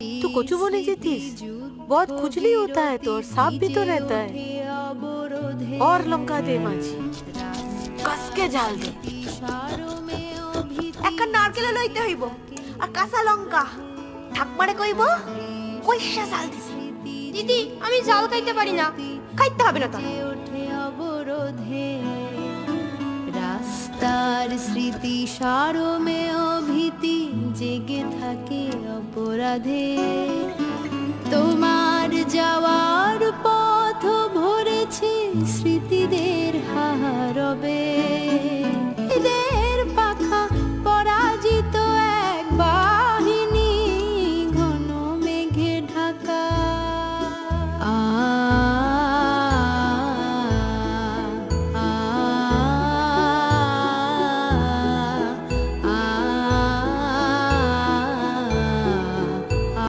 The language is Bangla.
तू कोचू बने जीतीस? बहुत खुजली होता है तो और सांप भी तो रहता है। और लंका दे माझी, कस के जाल दे। একটা নারকেল লইতে হইব আর কাঁচা লঙ্কা ঠাকমারে কইব কইসা জাল দিছি। দিদি আমি জাল খাইতে পারি না। খাইতে হবে না তাহলে। ওঠে অবরোধে রাস্তার স্মৃতি সারমে অভীতি জেগে থাকে অপরাধে।